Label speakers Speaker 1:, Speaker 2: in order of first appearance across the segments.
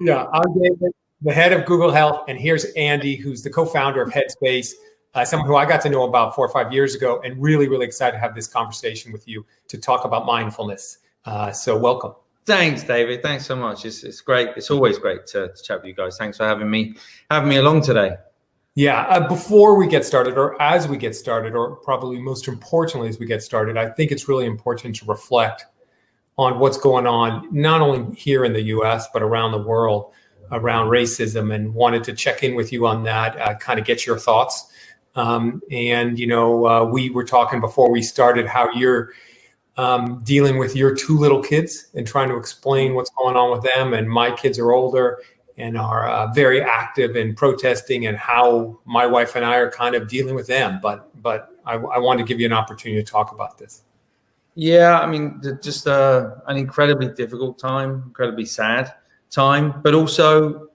Speaker 1: Yeah, I'm David, the head of Google Health, and here's Andy, who's the co-founder of Headspace, someone who I got to know about 4 or 5 years ago, and really, really excited to have this conversation with you to talk about mindfulness. So welcome.
Speaker 2: Thanks, David. Thanks so much. It's great. It's always great to chat with you guys. Thanks for having me along today.
Speaker 1: Yeah, before we get started, or as we get started, or probably most importantly as we get started, I think it's really important to reflect on what's going on, not only here in the US, but around the world, around racism, and wanted to check in with you on that, kind of get your thoughts. We were talking before we started how you're dealing with your 2 little kids and trying to explain what's going on with them. And my kids are older and are very active in protesting, and how my wife and I are kind of dealing with them. But I want to give you an opportunity to talk about this.
Speaker 2: Yeah, I mean, just an incredibly difficult time, incredibly sad time, but also,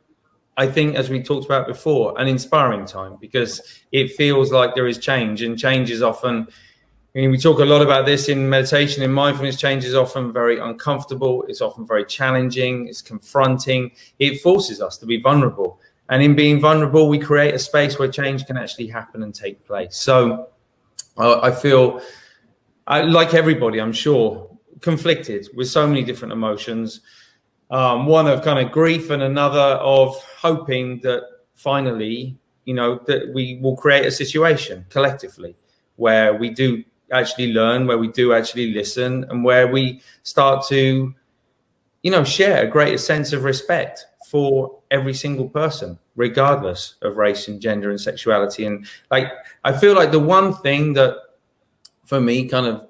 Speaker 2: I think, as we talked about before, an inspiring time, because it feels like there is change, and change is often, I mean, we talk a lot about this in meditation, in mindfulness. Change is often very uncomfortable. It's often very challenging. It's confronting. It forces us to be vulnerable. And in being vulnerable, we create a space where change can actually happen and take place. So I feel, like everybody, I'm sure, conflicted with so many different emotions. One of kind of grief, and another of hoping that finally, that we will create a situation collectively where we do actually learn, where we do actually listen, and where we start to, share a greater sense of respect for every single person, regardless of race and gender and sexuality. And I feel like the one thing that, for me, kind of,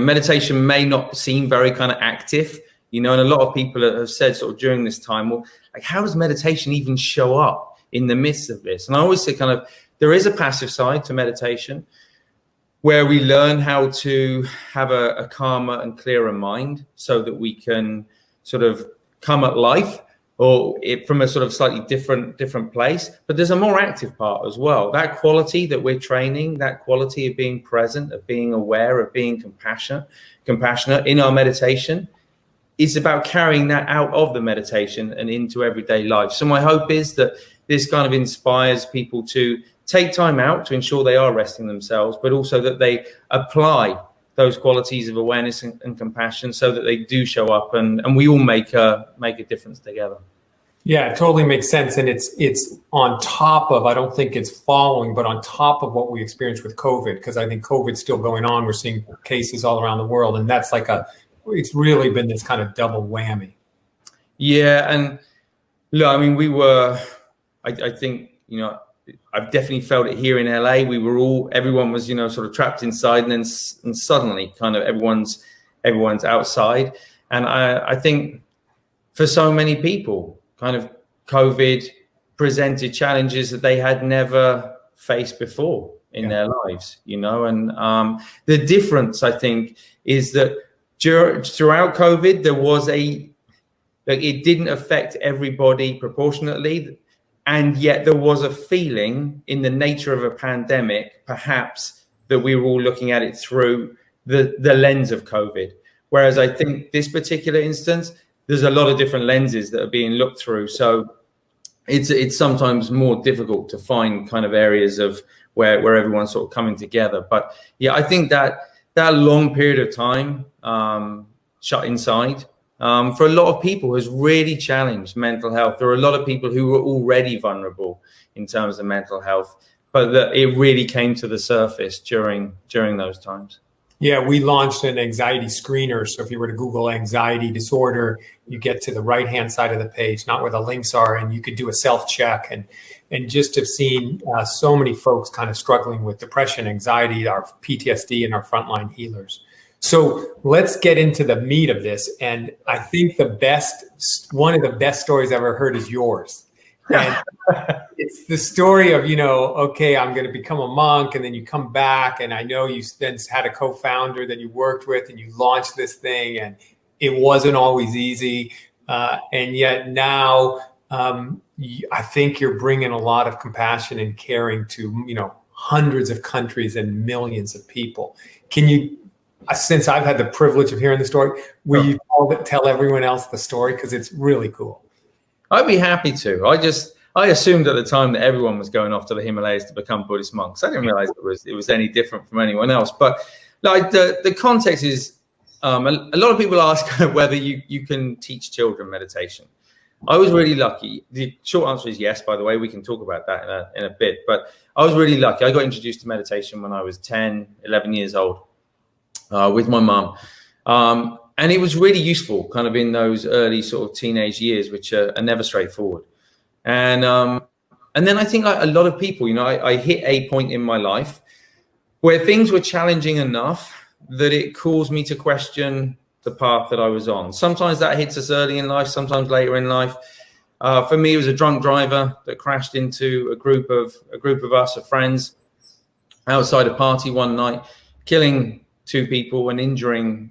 Speaker 2: meditation may not seem very kind of active, and a lot of people have said sort of during this time, well, how does meditation even show up in the midst of this? And I always say, kind of, there is a passive side to meditation, where we learn how to have a calmer and clearer mind, so that we can sort of come at life from a sort of slightly different place. But there's a more active part as well. That quality that we're training, that quality of being present, of being aware, of being compassionate in our meditation, is about carrying that out of the meditation and into everyday life. So my hope is that this kind of inspires people to take time out to ensure they are resting themselves, but also that they apply those qualities of awareness and compassion, so that they do show up, and we all make a difference together.
Speaker 1: Yeah, it totally makes sense. And it's on top of, I don't think it's following, but on top of what we experienced with COVID, because I think COVID's still going on. We're seeing cases all around the world, and that's it's really been this kind of double whammy. Yeah.
Speaker 2: And look, I mean, I think, I've definitely felt it here in LA. Everyone was, sort of trapped inside, and suddenly kind of everyone's outside. And I think for so many people, kind of COVID presented challenges that they had never faced before in their lives, and the difference, I think, is that throughout COVID, there was it didn't affect everybody proportionately. And yet there was a feeling in the nature of a pandemic, perhaps, that we were all looking at it through the lens of COVID. Whereas I think this particular instance, there's a lot of different lenses that are being looked through. So it's sometimes more difficult to find kind of areas of where everyone's sort of coming together. But yeah, I think that long period of time shut inside, for a lot of people, has really challenged mental health. There are a lot of people who were already vulnerable in terms of mental health, but it really came to the surface during those times.
Speaker 1: Yeah, we launched an anxiety screener. So if you were to Google anxiety disorder, you get to the right-hand side of the page, not where the links are, and you could do a self-check. And just have seen so many folks kind of struggling with depression, anxiety, our PTSD, and our frontline healers. So let's get into the meat of this. And I think one of the best stories I've ever heard is yours. And it's the story of, okay, I'm going to become a monk, and then you come back, and I know you then had a co-founder that you worked with, and you launched this thing, and it wasn't always easy. And yet now I think you're bringing a lot of compassion and caring to, hundreds of countries and millions of people. Can you, since I've had the privilege of hearing the story, will you tell everyone else the story? Because it's really cool.
Speaker 2: I'd be happy to. I assumed at the time that everyone was going off to the Himalayas to become Buddhist monks. I didn't realize it was any different from anyone else. But like the context is, a lot of people ask whether you can teach children meditation. I was really lucky. The short answer is yes, by the way. We can talk about that in a bit. But I was really lucky. I got introduced to meditation when I was 10, 11 years old with my mum. And it was really useful kind of in those early sort of teenage years, which are never straightforward. And then I think like a lot of people, you know, I hit a point in my life where things were challenging enough that it caused me to question the path that I was on. Sometimes that hits us early in life, sometimes later in life. For me, it was a drunk driver that crashed into a group of us, of friends, outside a party one night, killing 2 people and injuring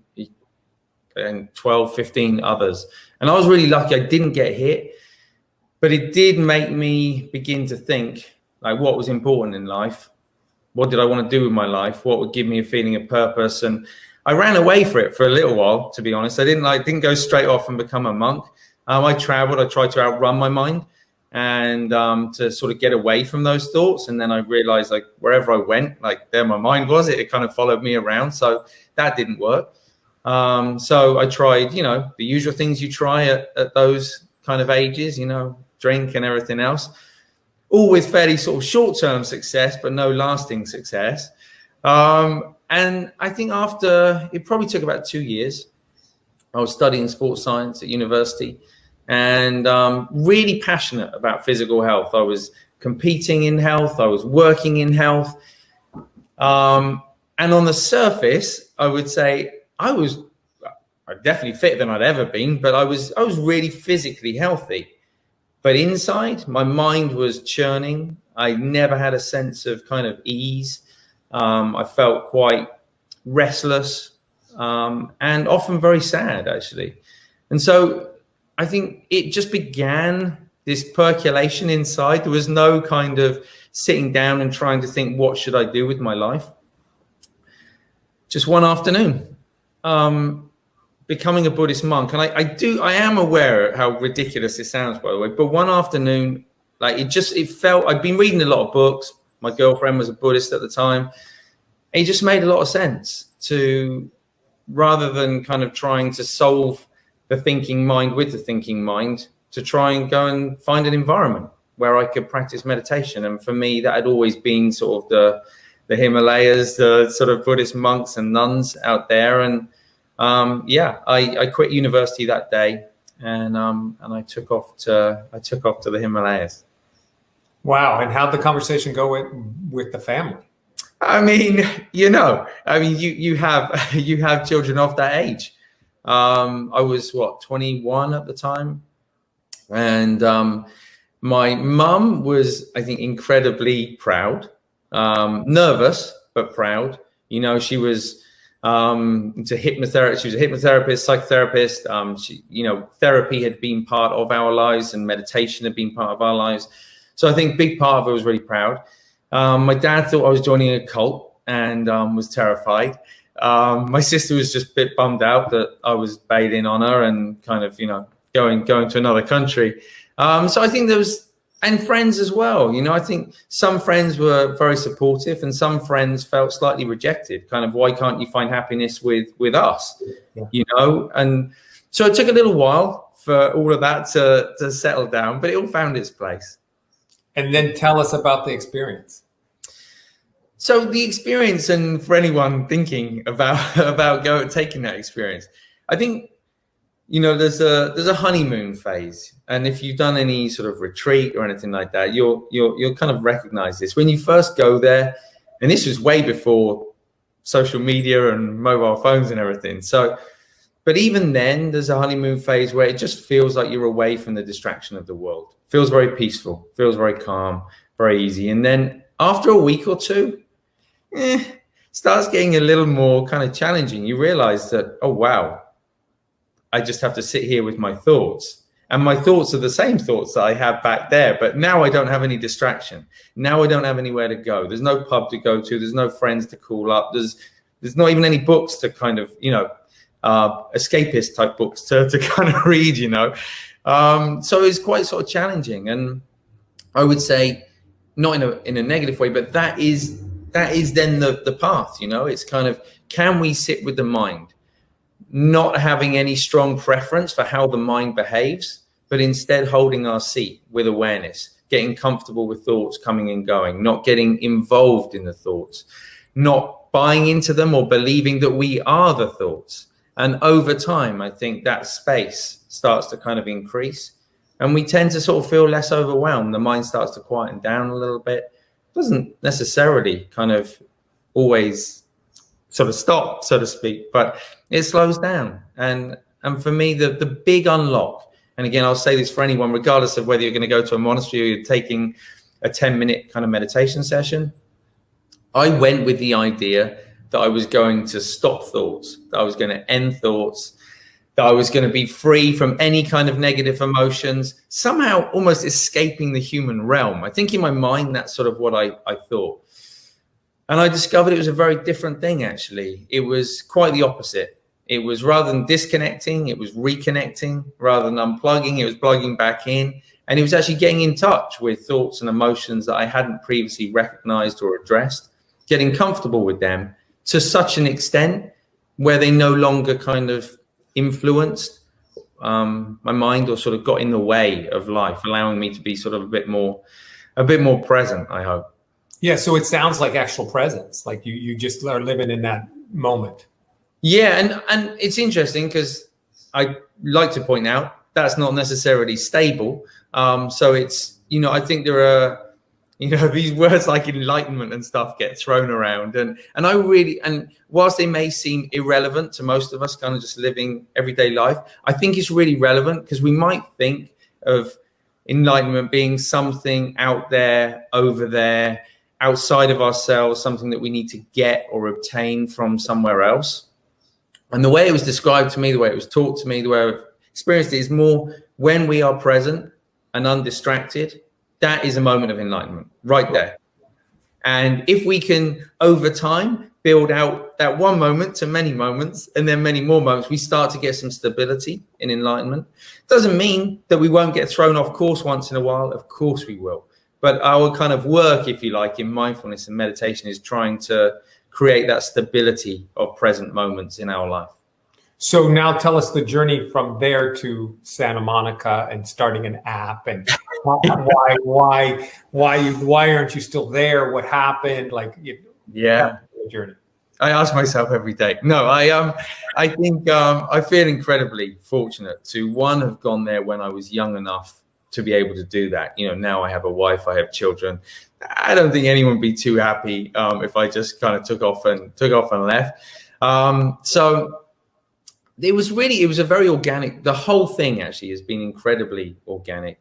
Speaker 2: 12, 15 others. And I was really lucky I didn't get hit, but it did make me begin to think like what was important in life. What did I want to do with my life? What would give me a feeling of purpose? And I ran away for it for a little while, to be honest. I didn't go straight off and become a monk. I traveled. I tried to outrun my mind and to sort of get away from those thoughts. And then I realized like wherever I went, like there my mind was, it kind of followed me around. So that didn't work. So I tried, you know, the usual things you try at those kind of ages, you know, drink and everything else, all with fairly sort of short-term success, but no lasting success. And I think after, it probably took about 2 years, I was studying sports science at university and really passionate about physical health. I was competing in health. I was working in health. And on the surface, I would say I was definitely fitter than I'd ever been, but I was really physically healthy. But inside, my mind was churning. I never had a sense of kind of ease. I felt quite restless and often very sad, actually. And so I think it just began this percolation inside. There was no kind of sitting down and trying to think, what should I do with my life? Just one afternoon, becoming a Buddhist monk. And I am aware how ridiculous it sounds, by the way, but one afternoon, like it felt, I'd been reading a lot of books. My girlfriend was a Buddhist at the time. It just made a lot of sense to, rather than kind of trying to solve the thinking mind with the thinking mind, to try and go and find an environment where I could practice meditation. And for me, that had always been sort of the Himalayas, the sort of Buddhist monks and nuns out there. And I quit university that day, and I took off to the Himalayas.
Speaker 1: Wow! And how'd the conversation go with the family?
Speaker 2: I mean, you have children of that age. I was 21 at the time, and my mum was, I think, incredibly proud, nervous but proud. You know, she was into hypnotherapy. She was a hypnotherapist, psychotherapist. Therapy had been part of our lives, and meditation had been part of our lives. So I think a big part of her was really proud. My dad thought I was joining a cult and was terrified. My sister was just a bit bummed out that I was bailing on her and kind of, going to another country. So I think there was, and friends as well. I think some friends were very supportive and some friends felt slightly rejected. Kind of, why can't you find happiness with us? Yeah. And so it took a little while for all of that to settle down, but it all found its place.
Speaker 1: And then tell us about the experience.
Speaker 2: So the experience, and for anyone thinking about taking that experience, I think, there's a honeymoon phase. And if you've done any sort of retreat or anything like that, you'll kind of recognize this. When you first go there, and this was way before social media and mobile phones and everything. So, but even then, there's a honeymoon phase where it just feels like you're away from the distraction of the world. Feels very peaceful, feels very calm, very easy. And then after a week or two, starts getting a little more kind of challenging. You realize that, oh, wow, I just have to sit here with my thoughts. And my thoughts are the same thoughts that I had back there. But now I don't have any distraction. Now I don't have anywhere to go. There's no pub to go to. There's no friends to call up. There's not even any books to kind of, escapist type books to kind of read, you know. So it's quite sort of challenging, and I would say not in a negative way, but that is then the path, you know. It's kind of, can we sit with the mind, not having any strong preference for how the mind behaves, but instead holding our seat with awareness, getting comfortable with thoughts coming and going, not getting involved in the thoughts, not buying into them or believing that we are the thoughts. And over time, I think that space starts to kind of increase, and we tend to sort of feel less overwhelmed. The mind starts to quieten down a little bit. Doesn't necessarily kind of always sort of stop, so to speak, but it slows down. And for me, the big unlock, and again, I'll say this for anyone, regardless of whether you're going to go to a monastery or you're taking a 10-minute kind of meditation session, I went with the idea that I was going to stop thoughts, that I was going to end thoughts, that I was going to be free from any kind of negative emotions, somehow almost escaping the human realm. I think in my mind, that's sort of what I thought. And I discovered it was a very different thing, actually. It was quite the opposite. It was, rather than disconnecting, it was reconnecting. Rather than unplugging, it was plugging back in. And it was actually getting in touch with thoughts and emotions that I hadn't previously recognized or addressed, getting comfortable with them to such an extent where they no longer kind of influenced my mind or sort of got in the way of life, allowing me to be sort of a bit more present, I hope.
Speaker 1: Yeah, so it sounds like actual presence, like you just are living in that moment.
Speaker 2: Yeah, and it's interesting because I like to point out that's not necessarily stable. So it's, you know, I think there are, you know, these words like enlightenment and stuff get thrown around, and I really, and whilst they may seem irrelevant to most of us kind of just living everyday life, I think it's really relevant, because we might think of enlightenment being something out there, over there, outside of ourselves, something that we need to get or obtain from somewhere else. And the way it was described to me, the way it was taught to me, the way I've experienced it is more when we are present and undistracted, that is a moment of enlightenment right there. And if we can, over time, build out that one moment to many moments and then many more moments, we start to get some stability in enlightenment. Doesn't mean that we won't get thrown off course once in a while. Of course we will. But our kind of work, if you like, in mindfulness and meditation is trying to create that stability of present moments in our life.
Speaker 1: So now tell us the journey from there to Santa Monica and starting an app, and why aren't you still there? What happened?
Speaker 2: Yeah,
Speaker 1: the journey.
Speaker 2: I ask myself every day. No, I think I feel incredibly fortunate to, one, have gone there when I was young enough to be able to do that. You know, now I have a wife, I have children. I don't think anyone would be too happy if I just kind of took off and left. So it was a very organic, the whole thing actually has been incredibly organic.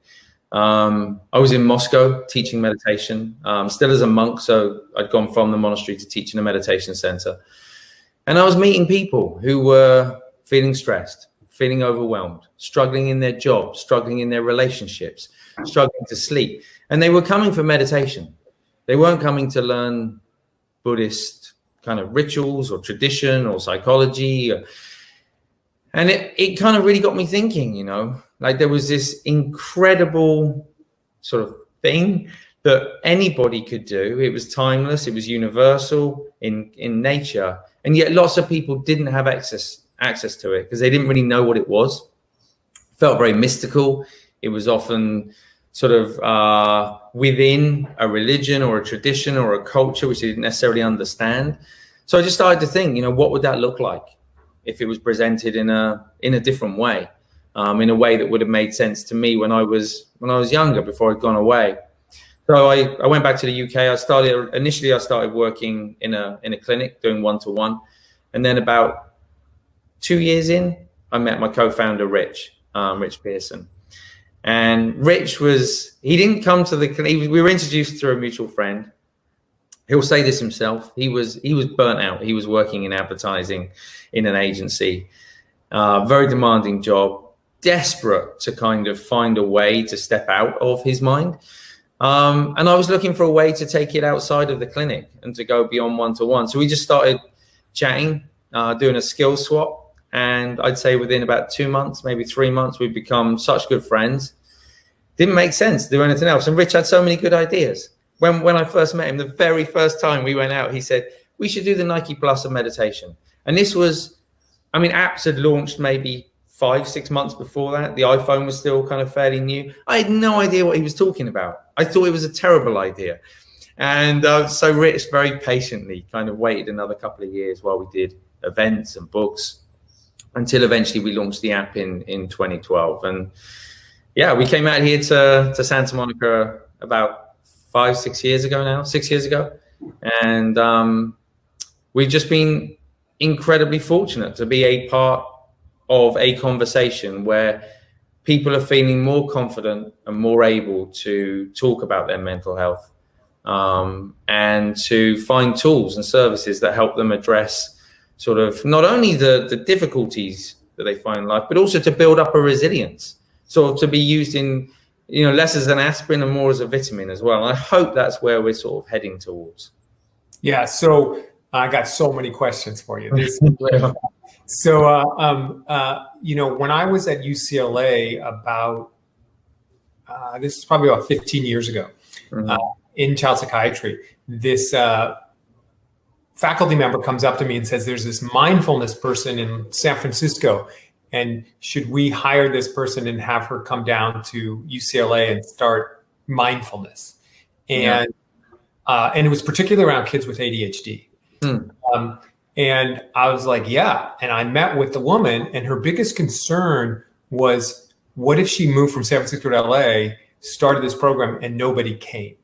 Speaker 2: I was in Moscow teaching meditation, still as a monk. So I'd gone from the monastery to teach in a meditation center. And I was meeting people who were feeling stressed, feeling overwhelmed, struggling in their jobs, struggling in their relationships, struggling to sleep. And they were coming for meditation. They weren't coming to learn Buddhist kind of rituals or tradition or psychology. And it kind of really got me thinking, you know, like there was this incredible sort of thing that anybody could do. It was timeless. It was universal in nature. And yet lots of people didn't have access to it because they didn't really know what it was. It felt very mystical. It was often sort of within a religion or a tradition or a culture, which they didn't necessarily understand. So I just started to think, you know, what would that look like if it was presented in a different way, in a way that would have made sense to me when I was younger, before I'd gone away. So I went back to the UK. I started working in a clinic doing one-to-one. And then about 2 years in, I met my co-founder, Rich Pearson. And Rich he didn't come to the clinic. We were introduced through a mutual friend. He'll say this himself. He was burnt out. He was working in advertising in an agency, very demanding job, desperate to kind of find a way to step out of his mind. And I was looking for a way to take it outside of the clinic and to go beyond one-to-one. So we just started chatting, doing a skill swap. And I'd say within about 2 months, maybe 3 months, we've become such good friends. Didn't make sense to do anything else. And Rich had so many good ideas. When I first met him, the very first time we went out, he said, we should do the Nike Plus of meditation. And this was, I mean, apps had launched maybe 5-6 months before that. The iPhone was still kind of fairly new. I had no idea what he was talking about. I thought it was a terrible idea. And so Rich very patiently kind of waited another couple of years while we did events and books until eventually we launched the app in 2012. And yeah, we came out here to Santa Monica about 6 years ago now, 6 years ago. And we've just been incredibly fortunate to be a part of a conversation where people are feeling more confident and more able to talk about their mental health, and to find tools and services that help them address sort of not only the difficulties that they find in life, but also to build up a resilience, sort of to be used in, you know, less as an aspirin and more as a vitamin as well. And I hope that's where we're sort of heading towards.
Speaker 1: Yeah. So I got so many questions for you. So, you know, when I was at UCLA about, this is probably about 15 years ago, in child psychiatry, this faculty member comes up to me and says, there's this mindfulness person in San Francisco, and should we hire this person and have her come down to UCLA and start mindfulness? And it was particularly around kids with ADHD. And I was like, yeah. And I met with the woman, and her biggest concern was, what if she moved from San Francisco to LA, started this program, and nobody came?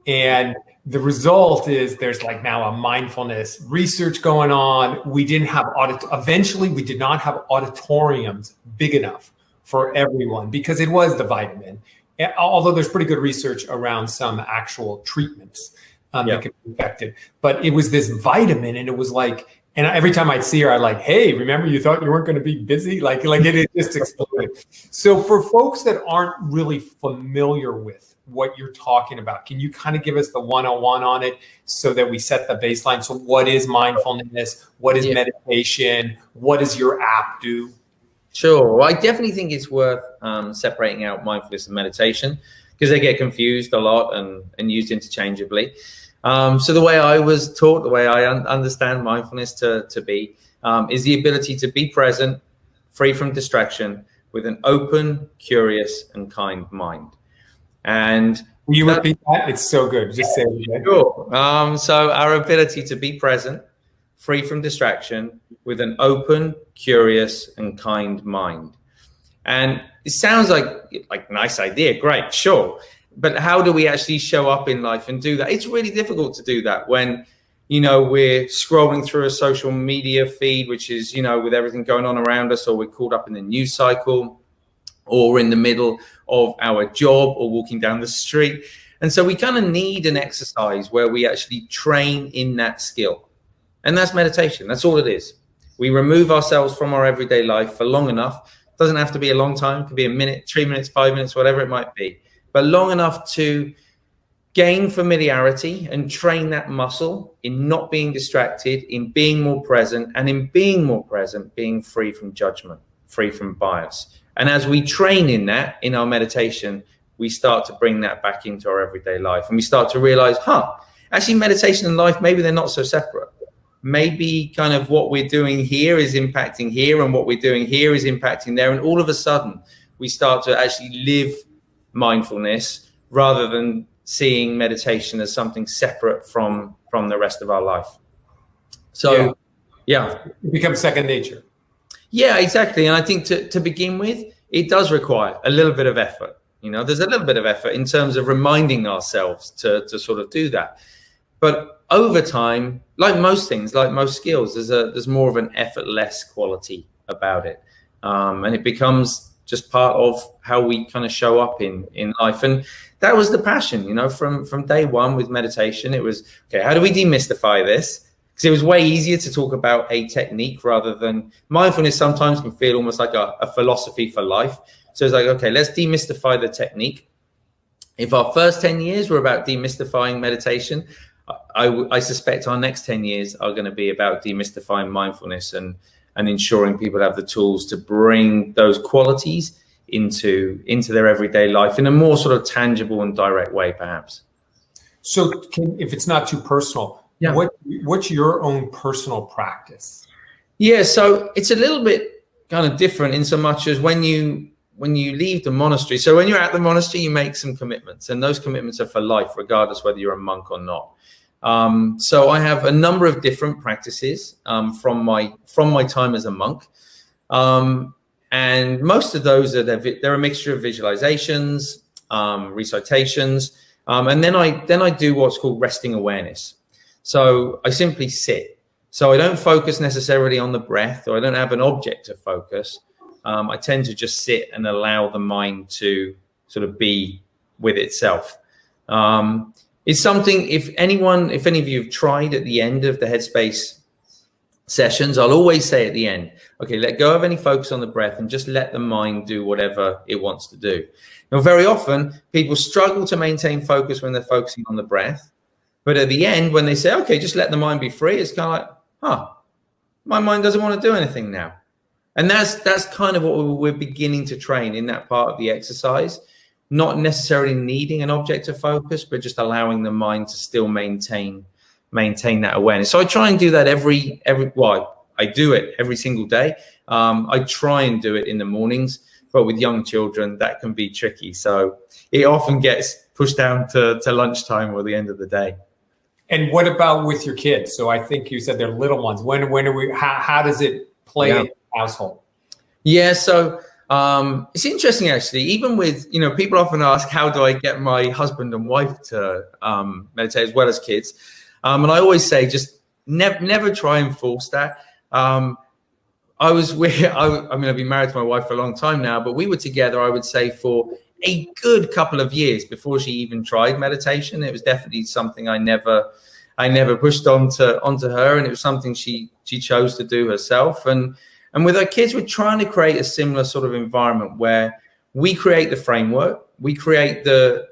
Speaker 1: And the result is there's like now a mindfulness research going on. We didn't have eventually we did not have auditoriums big enough for everyone because it was the vitamin. And although there's pretty good research around some actual treatments that can be effective, but it was this vitamin, and it was like, and every time I'd see her, I'd like, hey, remember you thought you weren't going to be busy? Like it just exploded. So for folks that aren't really familiar with what you're talking about, can you kind of give us the 101 on it so that we set the baseline? So what is mindfulness? What is meditation? What does your app do?
Speaker 2: Sure. Well, I definitely think it's worth separating out mindfulness and meditation because they get confused a lot and used interchangeably. So the way I was taught, the way I understand mindfulness to be, is the ability to be present, free from distraction, with an open, curious, and kind mind. And
Speaker 1: will you repeat that? It's so good. Just say it again.
Speaker 2: Sure. So our ability to be present, free from distraction, with an open, curious, and kind mind. And it sounds like a nice idea. Great, sure. But how do we actually show up in life and do that? It's really difficult to do that when, you know, we're scrolling through a social media feed, which is, you know, with everything going on around us, or we're caught up in the news cycle, or in the middle of our job, or walking down the street. And so we kind of need an exercise where we actually train in that skill. And that's meditation. That's all it is. We remove ourselves from our everyday life for long enough. It doesn't have to be a long time. It could be a minute, 3 minutes, 5 minutes, whatever it might be. But long enough to gain familiarity and train that muscle in not being distracted, in being more present, and in being more present, being free from judgment, free from bias. And as we train in that, in our meditation, we start to bring that back into our everyday life. And we start to realize, actually meditation and life, maybe they're not so separate. Maybe kind of what we're doing here is impacting here, and what we're doing here is impacting there. And all of a sudden, we start to actually live mindfulness rather than seeing meditation as something separate from the rest of our life. So, yeah.
Speaker 1: It becomes second nature.
Speaker 2: Yeah, exactly. And I think to begin with, it does require a little bit of effort. You know, there's a little bit of effort in terms of reminding ourselves to sort of do that. But over time, like most things, like most skills, there's more of an effortless quality about it. And it becomes just part of how we kind of show up in life. And that was the passion, you know, from day one with meditation. It was, okay, how do we demystify this? Because it was way easier to talk about a technique rather than mindfulness. Sometimes can feel almost like a philosophy for life. So it's like, okay, let's demystify the technique. If our first 10 years were about demystifying meditation, I suspect our next 10 years are going to be about demystifying mindfulness and and ensuring people have the tools to bring those qualities into their everyday life in a more sort of tangible and direct way, perhaps.
Speaker 1: So if it's not too personal,
Speaker 2: yeah.
Speaker 1: What's your own personal practice?
Speaker 2: Yeah, so it's a little bit kind of different in so much as when you leave the monastery. So when you're at the monastery, you make some commitments, and those commitments are for life, regardless whether you're a monk or not. So I have a number of different practices from my time as a monk. And most of those they're a mixture of visualizations, recitations, and then I do what's called resting awareness. So I simply sit. So I don't focus necessarily on the breath, or I don't have an object to focus. I tend to just sit and allow the mind to sort of be with itself. It's something, if any of you have tried at the end of the Headspace sessions, I'll always say at the end, okay, let go of any focus on the breath and just let the mind do whatever it wants to do. Now, very often people struggle to maintain focus when they're focusing on the breath. But at the end, when they say, okay, just let the mind be free, it's kind of like, my mind doesn't want to do anything now. And that's kind of what we're beginning to train in that part of the exercise, not necessarily needing an object of focus, but just allowing the mind to still maintain that awareness. So I try and do that I do it every single day. I try and do it in the mornings, but with young children, that can be tricky. So it often gets pushed down to lunchtime or the end of the day.
Speaker 1: And what about with your kids? So I think you said they're little ones. How does it play in your household? Yeah, so
Speaker 2: it's interesting, actually. Even with, people often ask, how do I get my husband and wife to meditate as well as kids? And I always say, just never try and force that. I've been married to my wife for a long time now, but we were together, I would say, for a good couple of years before she even tried meditation. It was definitely something I never pushed onto her, and it was something she chose to do herself. And with our kids, we're trying to create a similar sort of environment where we create the framework, we create the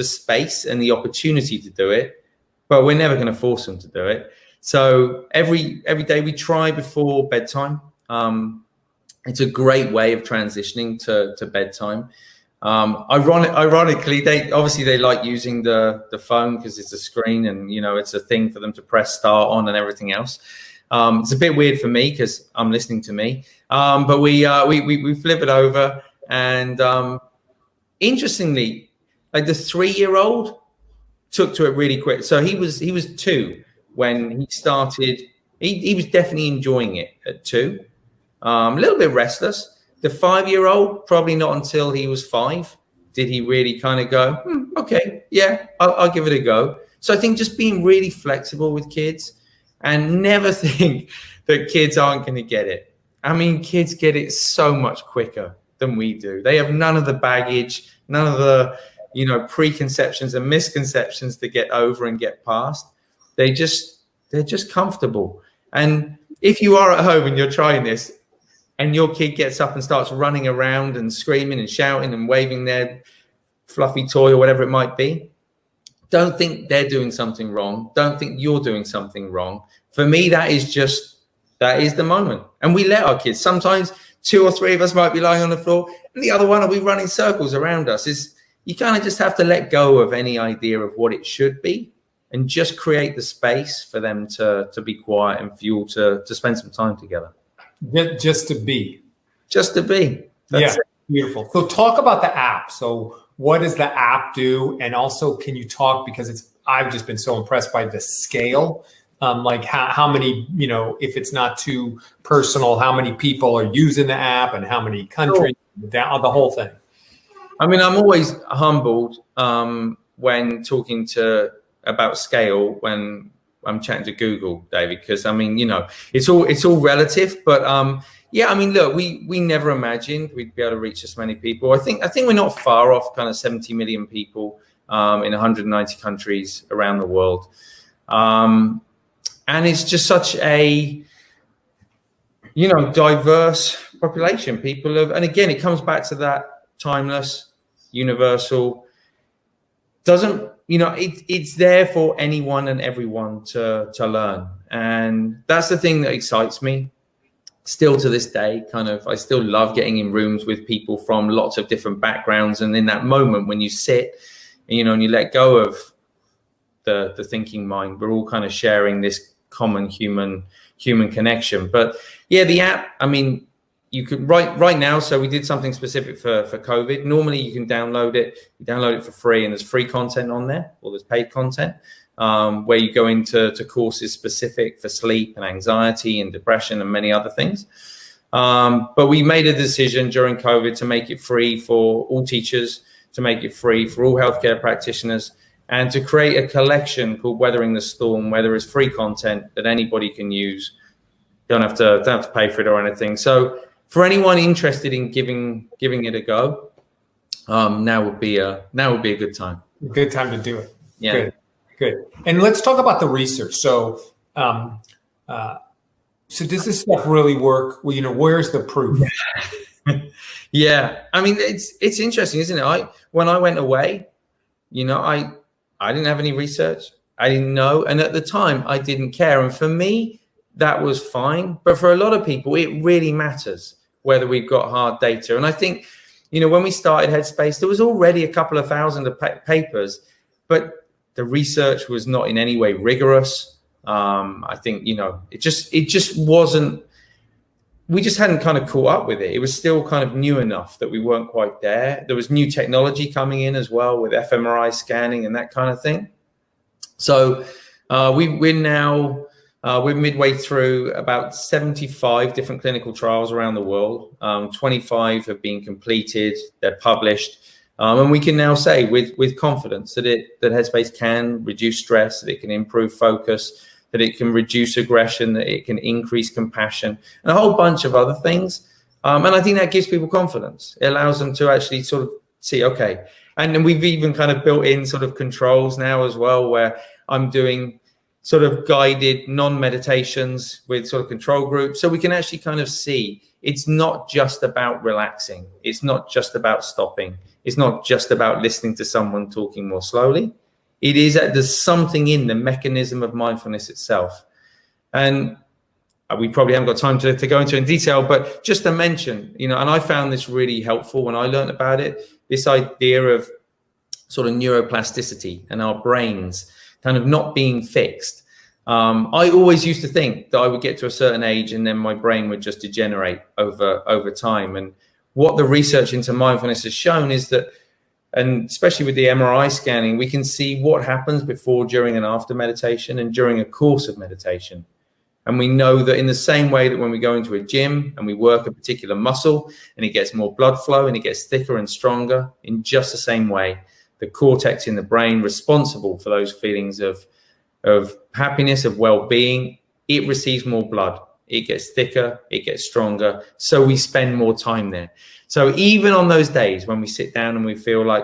Speaker 2: space and the opportunity to do it, but we're never going to force them to do it. So every day we try before bedtime. It's a great way of transitioning to bedtime. Ironically, they like using the phone because it's a screen and it's a thing for them to press start on and everything else. It's a bit weird for me because I'm listening to me, but we flip it over. And interestingly, like the 3-year-old took to it really quick. So he was 2 when he started. He was definitely enjoying it at 2. A little bit restless. The 5-year-old, probably not until he was 5 did he really kind of go, okay, yeah, I'll give it a go. So I think just being really flexible with kids and never think that kids aren't going to get it. I mean, kids get it so much quicker than we do. They have none of the baggage, none of the, preconceptions and misconceptions to get over and get past. They're just comfortable. And if you are at home and you're trying this, and your kid gets up and starts running around and screaming and shouting and waving their fluffy toy or whatever it might be, don't think they're doing something wrong. Don't think you're doing something wrong. For me, that is the moment. And we let our kids, sometimes 2 or 3 of us might be lying on the floor and the other one will be running circles around us. You kind of just have to let go of any idea of what it should be and just create the space for them to be quiet and for you all to spend some time together.
Speaker 1: Just to be.
Speaker 2: That's it.
Speaker 1: Beautiful. So talk about the app. So what does the app do? And also, can you talk, because I've just been so impressed by the scale, like how many, if it's not too personal, how many people are using the app and how many countries, the whole thing.
Speaker 2: I mean, I'm always humbled when talking about scale when I'm chatting to Google, David, because I mean, it's all relative, but look, we never imagined we'd be able to reach this many people. I think we're not far off kind of 70 million people in 190 countries around the world, and it's just such a diverse population. And again, it comes back to that timeless, universal. It's there for anyone and everyone to learn. And that's the thing that excites me. still to this day, I still love getting in rooms with people from lots of different backgrounds. And in that moment when you sit, and you let go of the thinking mind, we're all kind of sharing this common human connection. But yeah, the app, I mean, you could right now. So we did something specific for COVID. Normally you can download it. You download it for free, and there's free content on there, or there's paid content where you go into courses specific for sleep and anxiety and depression and many other things. But we made a decision during COVID to make it free for all teachers, to make it free for all healthcare practitioners, and to create a collection called Weathering the Storm, where there is free content that anybody can use. Don't have to pay for it or anything. So for anyone interested in giving it a go, now would be a good time.
Speaker 1: Good time to do it.
Speaker 2: Yeah.
Speaker 1: Good. And let's talk about the research. So, so does this stuff really work? Well, where's the proof?
Speaker 2: Yeah. I mean, it's interesting, isn't it? When I went away, I didn't have any research. I didn't know. And at the time I didn't care. And for me, that was fine. But for a lot of people, it really matters whether we've got hard data. And I think, when we started Headspace, there was already a couple of thousand of papers, but the research was not in any way rigorous. I think, it just wasn't, we just hadn't kind of caught up with it. It was still kind of new enough that we weren't quite there. There was new technology coming in as well with fMRI scanning and that kind of thing. So we're midway through about 75 different clinical trials around the world. 25 have been completed. They're published. And we can now say with confidence that Headspace can reduce stress, that it can improve focus, that it can reduce aggression, that it can increase compassion, and a whole bunch of other things. And I think that gives people confidence. It allows them to actually sort of see, okay. And then we've even kind of built in sort of controls now as well, where I'm doing sort of guided non-meditations with sort of control groups. So we can actually kind of see it's not just about relaxing. It's not just about stopping. It's not just about listening to someone talking more slowly. It is that there's something in the mechanism of mindfulness itself. And we probably haven't got time to go into in detail, but just to mention, and I found this really helpful when I learned about it, this idea of sort of neuroplasticity and our brains kind of not being fixed. I always used to think that I would get to a certain age and then my brain would just degenerate over time. And what the research into mindfulness has shown is that, and especially with the MRI scanning, we can see what happens before, during, and after meditation and during a course of meditation. And we know that in the same way that when we go into a gym and we work a particular muscle and it gets more blood flow and it gets thicker and stronger, in just the same way, the cortex in the brain responsible for those feelings of happiness, of well-being, it receives more blood. It gets thicker, it gets stronger. So we spend more time there. So even on those days when we sit down and we feel like,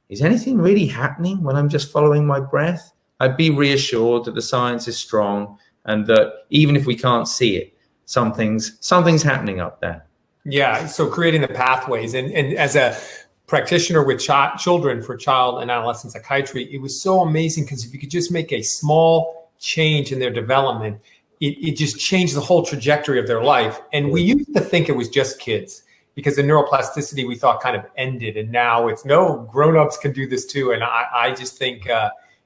Speaker 2: is anything really happening when I'm just following my breath? I'd be reassured that the science is strong and that even if we can't see it, something's happening up there.
Speaker 1: Yeah. So creating the pathways, and as a practitioner with children for child and adolescent psychiatry, it was so amazing because if you could just make a small change in their development, it just changed the whole trajectory of their life. And we used to think it was just kids because the neuroplasticity we thought kind of ended. And now it's no, grown-ups can do this too. And I just think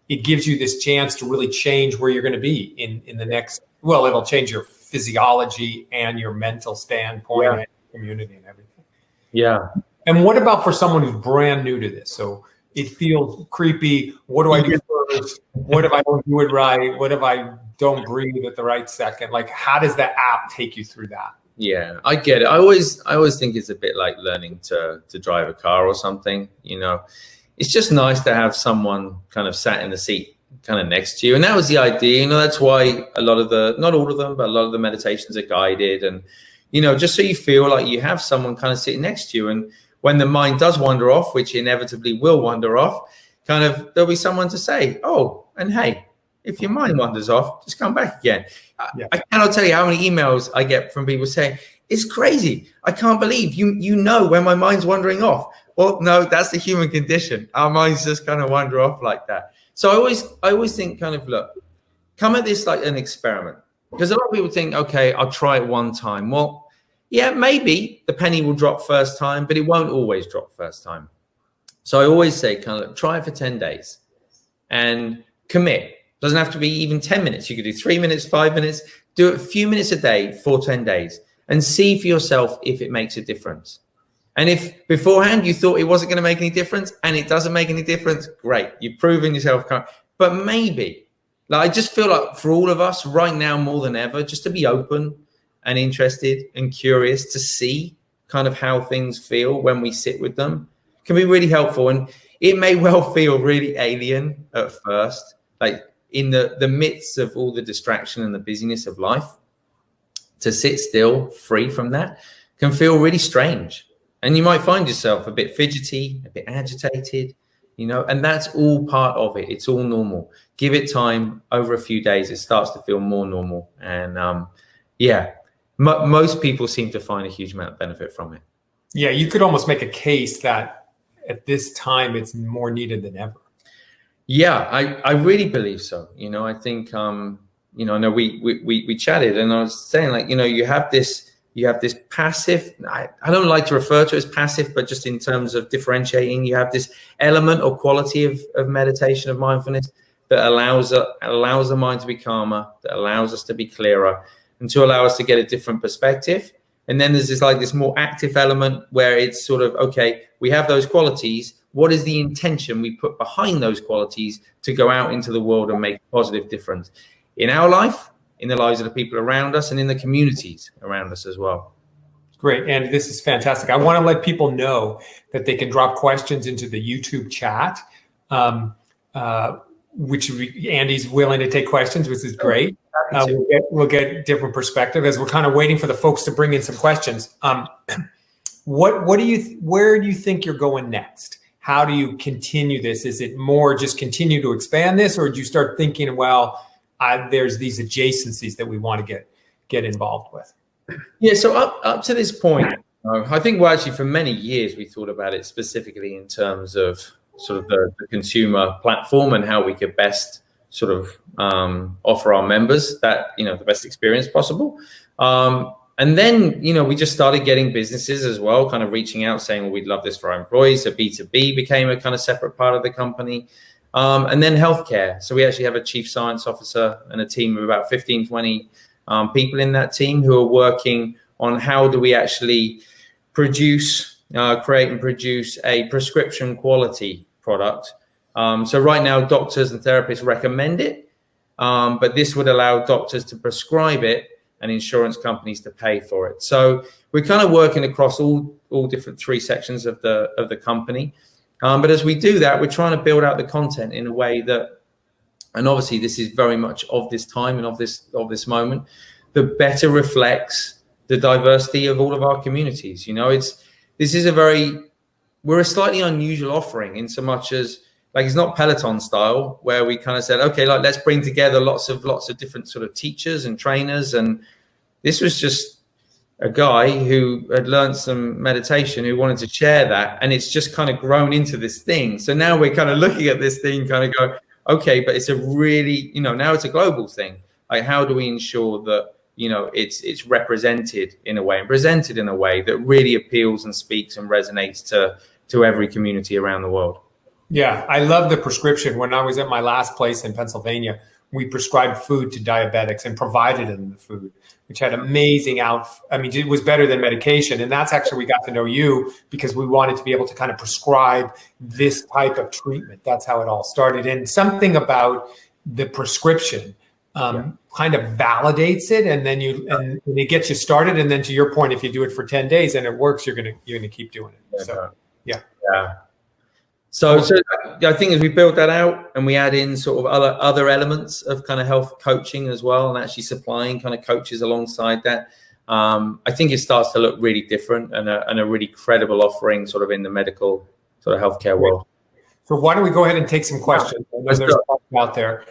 Speaker 1: it gives you this chance to really change where you're going to be in the next, well, it'll change your physiology and your mental standpoint and community and everything.
Speaker 2: Yeah.
Speaker 1: And what about for someone who's brand new to this? So it feels creepy. What do I do first? What if I don't do it right? What if I don't breathe at the right second? Like, how does the app take you through that?
Speaker 2: Yeah, I get it. I always think it's a bit like learning to drive a car or something. It's just nice to have someone kind of sat in the seat kind of next to you. And that was the idea. That's why a lot of not all of them, but a lot of the meditations are guided. And, just so you feel like you have someone kind of sitting next to you. And when the mind does wander off, which inevitably will wander off, kind of there'll be someone to say, oh, and hey, if your mind wanders off, just come back again. Yeah. I cannot tell you how many emails I get from people saying, it's crazy. I can't believe you know when my mind's wandering off. Well, no, that's the human condition. Our minds just kind of wander off like that. So I always think kind of, look, come at this like an experiment. Because a lot of people think, okay, I'll try it one time. Well, yeah, maybe the penny will drop first time, but it won't always drop first time. So I always say, kind of try it for 10 days and commit. Doesn't have to be even 10 minutes. You could do 3 minutes, 5 minutes, do it a few minutes a day for 10 days and see for yourself if it makes a difference. And if beforehand you thought it wasn't going to make any difference and it doesn't make any difference, great. You've proven yourself. But maybe, like, I just feel like for all of us right now, more than ever, just to be open and interested and curious to see kind of how things feel when we sit with them can be really helpful. And it may well feel really alien at first, like in the midst of all the distraction and the busyness of life, to sit still, free from that, can feel really strange. And you might find yourself a bit fidgety, a bit agitated, you know, and that's all part of it. It's all normal. Give it time. Over a few days, it starts to feel more normal. And most people seem to find a huge amount of benefit from it.
Speaker 1: Yeah, you could almost make a case that at this time it's more needed than ever.
Speaker 2: Yeah, I really believe so. You know, I think, I know we chatted and I was saying, like, you know, you have this passive, I don't like to refer to it as passive, but just in terms of differentiating, you have this element or quality of meditation, of mindfulness that allows the mind to be calmer, that allows us to be clearer and to allow us to get a different perspective. And then there's this more active element where it's sort of, okay, we have those qualities. What is the intention we put behind those qualities to go out into the world and make a positive difference in our life, in the lives of the people around us, and in the communities around us as well?
Speaker 1: Great. And this is fantastic. I want to let people know that they can drop questions into the YouTube chat, which Andy's willing to take questions, which is great. We'll get different perspective as we're kind of waiting for the folks to bring in some questions. Where do you think you're going next? How do you continue this? Is it more just continue to expand this, or do you start thinking, well, there's these adjacencies that we want to get involved with?
Speaker 2: Yeah, so up to this point, I think, well, actually for many years we thought about it specifically in terms of sort of the consumer platform and how we could best sort of offer our members that, you know, the best experience possible. And then, you know, we just started getting businesses as well, kind of reaching out saying, well, we'd love this for our employees. So B2B became a kind of separate part of the company. And then healthcare. So we actually have a chief science officer and a team of about 15, 20 people in that team who are working on how do we actually create and produce a prescription quality product. So right now, doctors and therapists recommend it, but this would allow doctors to prescribe it and insurance companies to pay for it. So we're kind of working across all different three sections of the company. But as we do that, we're trying to build out the content in a way that, and obviously this is very much of this time and of this moment, that better reflects the diversity of all of our communities. You know, we're a slightly unusual offering in so much as, like, it's not Peloton style where we kind of said, okay, like, let's bring together lots of different sort of teachers and trainers. And this was just a guy who had learned some meditation who wanted to share that. And it's just kind of grown into this thing. So now we're kind of looking at this thing, kind of go, okay, but it's a really, you know, now it's a global thing. Like, how do we ensure that, you know, it's represented in a way and presented in a way that really appeals and speaks and resonates to every community around the world?
Speaker 1: Yeah, I love the prescription. When I was at my last place in Pennsylvania, we prescribed food to diabetics and provided them the food, which had amazing it was better than medication. And that's actually, we got to know you because we wanted to be able to kind of prescribe this type of treatment. That's how it all started. And something about the prescription kind of validates it, and then and it gets you started. And then to your point, if you do it for 10 days and it works, you're gonna keep doing it. So yeah. So I think as we build that out and we add in sort of other elements of kind of health coaching as well, and actually supplying kind of coaches alongside that, I think it starts to look really different and a really credible offering sort of in the medical sort of healthcare world. So why don't we go ahead and take some questions? I know there's out there.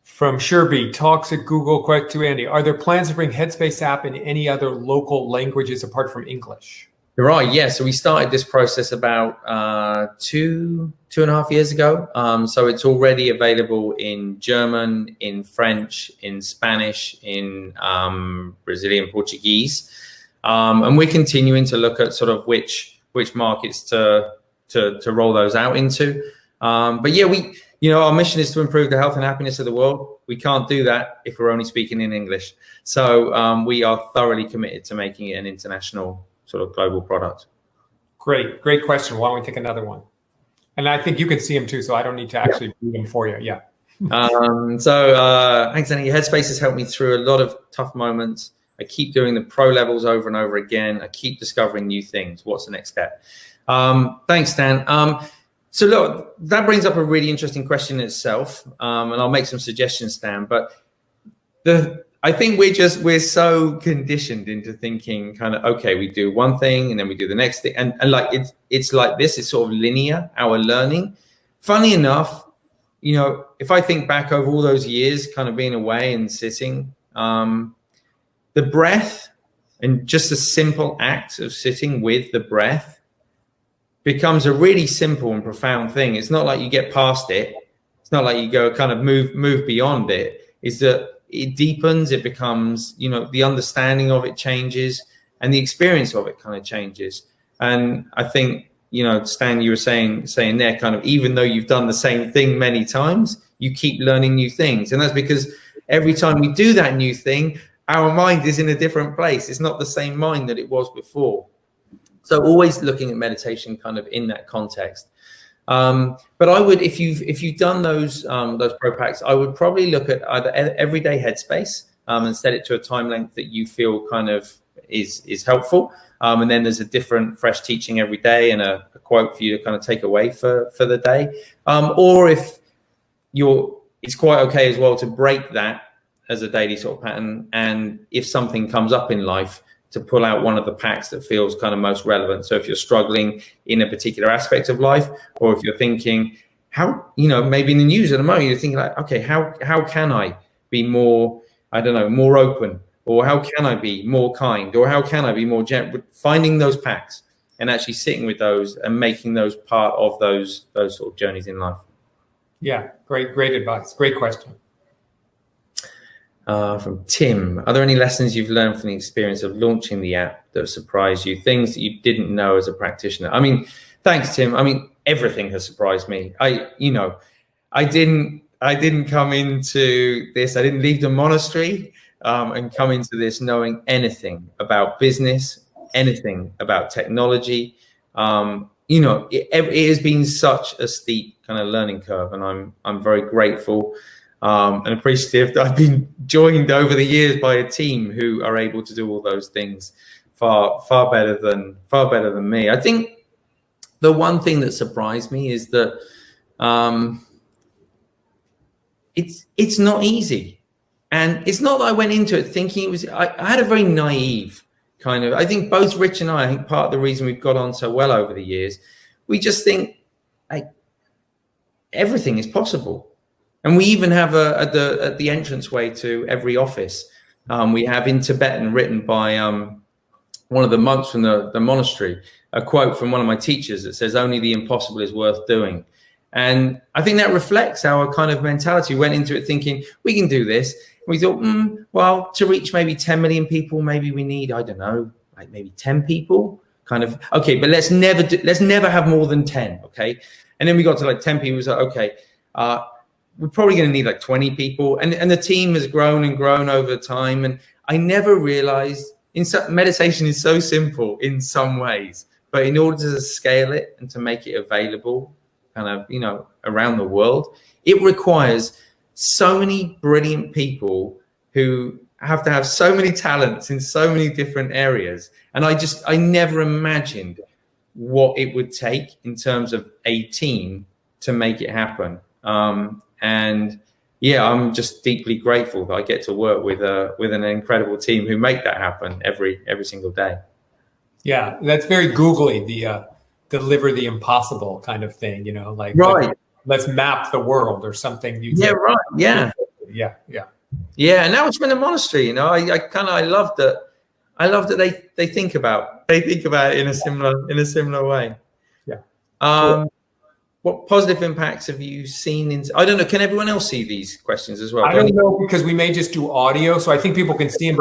Speaker 1: From Sherby, talks at Google, quick to Andy. Are there plans to bring Headspace app in any other local languages apart from English?
Speaker 2: You're right. Yeah. So we started this process about 2.5 years ago. So it's already available in German, in French, in Spanish, in Brazilian Portuguese, and we're continuing to look at sort of which markets to roll those out into. But yeah, our mission is to improve the health and happiness of the world. We can't do that if we're only speaking in English. So we are thoroughly committed to making it an international sort of global product.
Speaker 1: Great question. Why don't we take another one? And I think you can see them too, so I don't need to actually read them for you. Yeah.
Speaker 2: Thanks, Annie. Headspace has helped me through a lot of tough moments. I keep doing the pro levels over and over again. I keep discovering new things. What's the next step? Thanks, Dan. So look, that brings up a really interesting question in itself, and I'll make some suggestions, Stan. But I think we're so conditioned into thinking kind of, okay, we do one thing and then we do the next thing, and like it's like this. It's sort of linear, our learning. Funny enough, if I think back over all those years, kind of being away and sitting, the breath and just a simple act of sitting with the breath becomes a really simple and profound thing. It's not like you get past it. It's not like you go kind of move beyond it. It's that it deepens, it becomes, the understanding of it changes and the experience of it kind of changes. And I think, Stan, you were saying there kind of, even though you've done the same thing many times, you keep learning new things. And that's because every time we do that new thing, our mind is in a different place. It's not the same mind that it was before. So always looking at meditation kind of in that context. But I would, if you've done those pro packs, I would probably look at either everyday headspace and set it to a time length that you feel kind of is helpful. And then there's a different fresh teaching every day and a quote for you to kind of take away for the day. Or if it's quite okay as well to break that as a daily sort of pattern. And if something comes up in life, to pull out one of the packs that feels kind of most relevant. So if you're struggling in a particular aspect of life, or if you're thinking maybe in the news at the moment, you're thinking like, okay, how can I be more, more open, or how can I be more kind, or how can I be more gentle? Finding those packs and actually sitting with those and making those part of those sort of journeys in life.
Speaker 1: Yeah, great advice. Great question.
Speaker 2: From Tim, are there any lessons you've learned from the experience of launching the app that surprised you? Things that you didn't know as a practitioner? I mean, thanks, Tim. I mean, everything has surprised me. I didn't come into this. I didn't leave the monastery and come into this knowing anything about business, anything about technology. It has been such a steep kind of learning curve, and I'm very grateful. And appreciative that I've been joined over the years by a team who are able to do all those things far better than me. I think the one thing that surprised me is that it's not easy, and it's not that I went into it thinking it was. I had a very naive kind of. I think both Rich and I think part of the reason we've got on so well over the years, we just think everything is possible. And we even have at the entranceway to every office, we have in Tibetan, written by one of the monks from the monastery, a quote from one of my teachers that says, "Only the impossible is worth doing." And I think that reflects our kind of mentality. We went into it thinking we can do this. And we thought, well, to reach maybe 10 million people, maybe we need, I don't know, like maybe 10 people. Kind of okay, but let's never have more than 10. Okay, and then we got to like 10 people. So okay. We're probably going to need like 20 people. And the team has grown and grown over time. And I never realized meditation is so simple in some ways, but in order to scale it and to make it available kind of, around the world, it requires so many brilliant people who have to have so many talents in so many different areas. And I never imagined what it would take in terms of a team to make it happen. And yeah, I'm just deeply grateful that I get to work with an incredible team who make that happen every single day. Yeah,
Speaker 1: that's very googly, the deliver the impossible kind of thing, like
Speaker 2: right.
Speaker 1: Let's map the world or something.
Speaker 2: Right. Yeah.
Speaker 1: Yeah.
Speaker 2: And now it's been a monastery, I love that. I love that they think about they think about it in a similar way.
Speaker 1: Yeah.
Speaker 2: What positive impacts have you seen in? I don't know. Can everyone else see these questions as well?
Speaker 1: I don't know, because we may just do audio, so I think people can see them,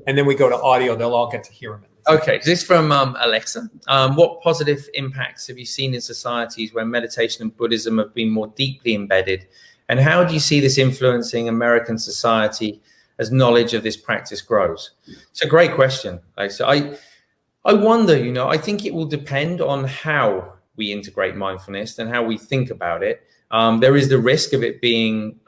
Speaker 1: and then we go to audio. They'll all get to hear them.
Speaker 2: Okay, this is from Alexa. What positive impacts have you seen in societies where meditation and Buddhism have been more deeply embedded? And how do you see this influencing American society as knowledge of this practice grows? It's a great question. So I wonder, I think it will depend on how we integrate mindfulness and how we think about it. There is the risk of it being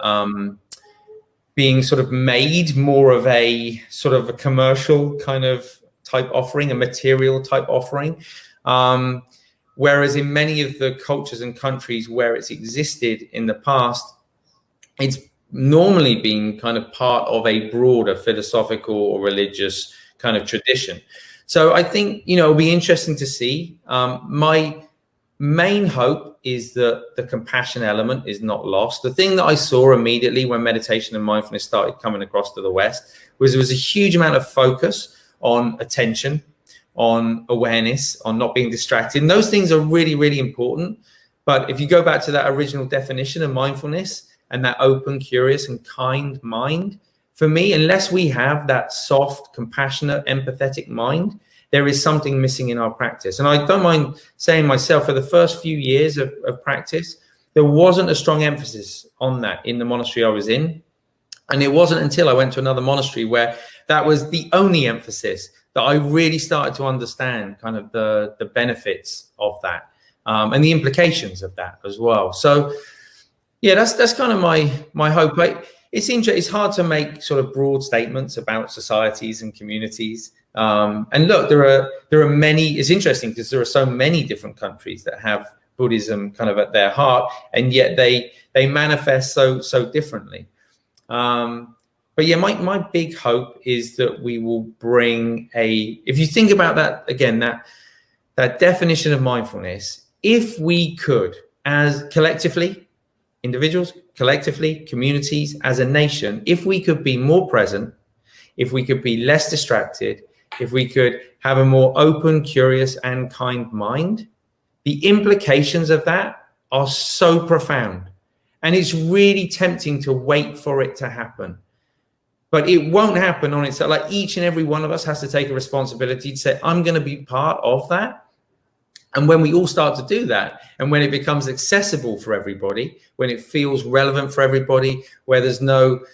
Speaker 2: sort of made more of a sort of a commercial kind of type offering, a material type offering. Whereas in many of the cultures and countries where it's existed in the past, it's normally been kind of part of a broader philosophical or religious kind of tradition. So I think, it'll be interesting to see. My main hope is that the compassion element is not lost. The thing that I saw immediately when meditation and mindfulness started coming across to the West was there was a huge amount of focus on attention, on awareness, on not being distracted. And those things are really, really important. But if you go back to that original definition of mindfulness and that open, curious, and kind mind, for me, unless we have that soft, compassionate, empathetic mind, there is something missing in our practice. And I don't mind saying myself, for the first few years of practice, there wasn't a strong emphasis on that in the monastery I was in. And it wasn't until I went to another monastery where that was the only emphasis that I really started to understand kind of the benefits of that and the implications of that as well. So, yeah, that's kind of my hope. It's interesting. It's hard to make sort of broad statements about societies and communities. And look, there are many. It's interesting because there are so many different countries that have Buddhism kind of at their heart, and yet they manifest so differently. But yeah, my big hope is that we will bring if you think about that again, that definition of mindfulness, if we could, as collectively, individuals, collectively, communities, as a nation, if we could be more present, if we could be less distracted, if we could have a more open, curious, and kind mind, the implications of that are so profound. And it's really tempting to wait for it to happen. But it won't happen on its own. Like, each and every one of us has to take a responsibility to say, I'm going to be part of that. And when we all start to do that, and when it becomes accessible for everybody, when it feels relevant for everybody, where there's no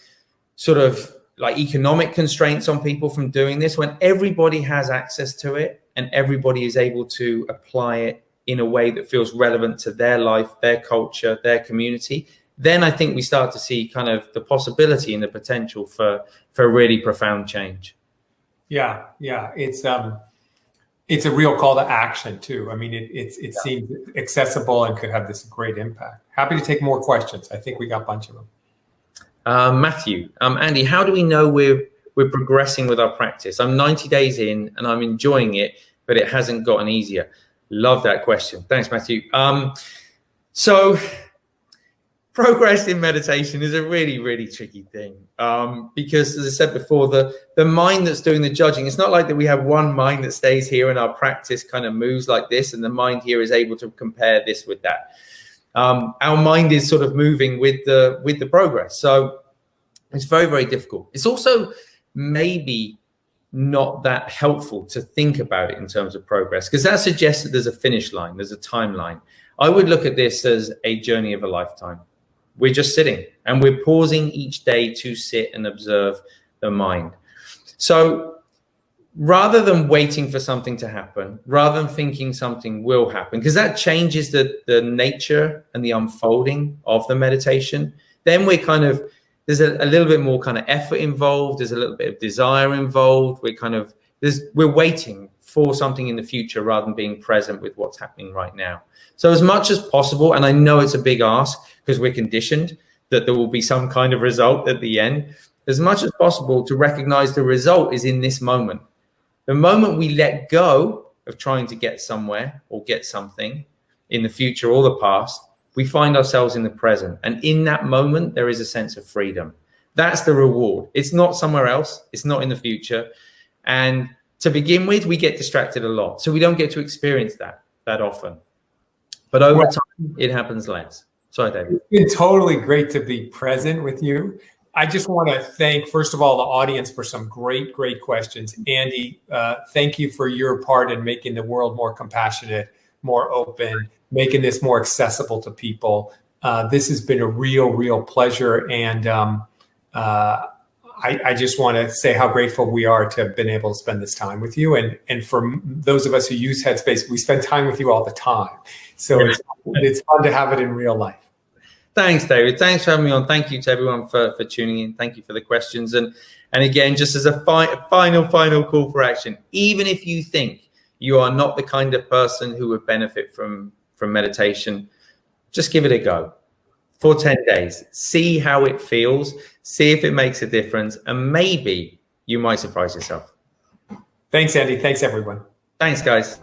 Speaker 2: sort of like economic constraints on people from doing this, when everybody has access to it and everybody is able to apply it in a way that feels relevant to their life, their culture, their community, then I think we start to see kind of the possibility and the potential for really profound change. Yeah.
Speaker 1: It's a real call to action too. I mean, it seems accessible and could have this great impact. Happy to take more questions. I think we got a bunch of them.
Speaker 2: Matthew, Andy, how do we know we're progressing with our practice? I'm 90 days in and I'm enjoying it, but it hasn't gotten easier. Love that question. Thanks, Matthew. So progress in meditation is a really, really tricky thing because, as I said before, the mind that's doing the judging, it's not like that we have one mind that stays here and our practice kind of moves like this and the mind here is able to compare this with that. Our mind is sort of moving with the progress. So it's very, very difficult. It's also maybe not that helpful to think about it in terms of progress, because that suggests that there's a finish line, there's a timeline. I would look at this as a journey of a lifetime. We're just sitting and we're pausing each day to sit and observe the mind. So rather than waiting for something to happen, rather than thinking something will happen, because that changes the nature and the unfolding of the meditation, then we're kind of, there's a little bit more kind of effort involved. There's a little bit of desire involved. We're waiting for something in the future rather than being present with what's happening right now. So as much as possible, and I know it's a big ask because we're conditioned that there will be some kind of result at the end, as much as possible to recognize the result is in this moment. The moment we let go of trying to get somewhere or get something in the future or the past, we find ourselves in the present. And in that moment, there is a sense of freedom. That's the reward. It's not somewhere else. It's not in the future. And to begin with, we get distracted a lot. So we don't get to experience that often. But over time, it happens less. Sorry, David.
Speaker 1: It's been totally great to be present with you. I just want to thank, first of all, the audience for some great, great questions. Andy, thank you for your part in making the world more compassionate, more open, making this more accessible to people. This has been a real pleasure. And I just want to say how grateful we are to have been able to spend this time with you. And for those of us who use Headspace, we spend time with you all the time. So it's fun to have it in real life.
Speaker 2: Thanks, David. Thanks for having me on. Thank you to everyone for tuning in. Thank you for the questions. And again, just as a final call for action, even if you think you are not the kind of person who would benefit from meditation, just give it a go for 10 days. See how it feels. See if it makes a difference. And maybe you might surprise yourself.
Speaker 1: Thanks, Andy. Thanks, everyone.
Speaker 2: Thanks, guys.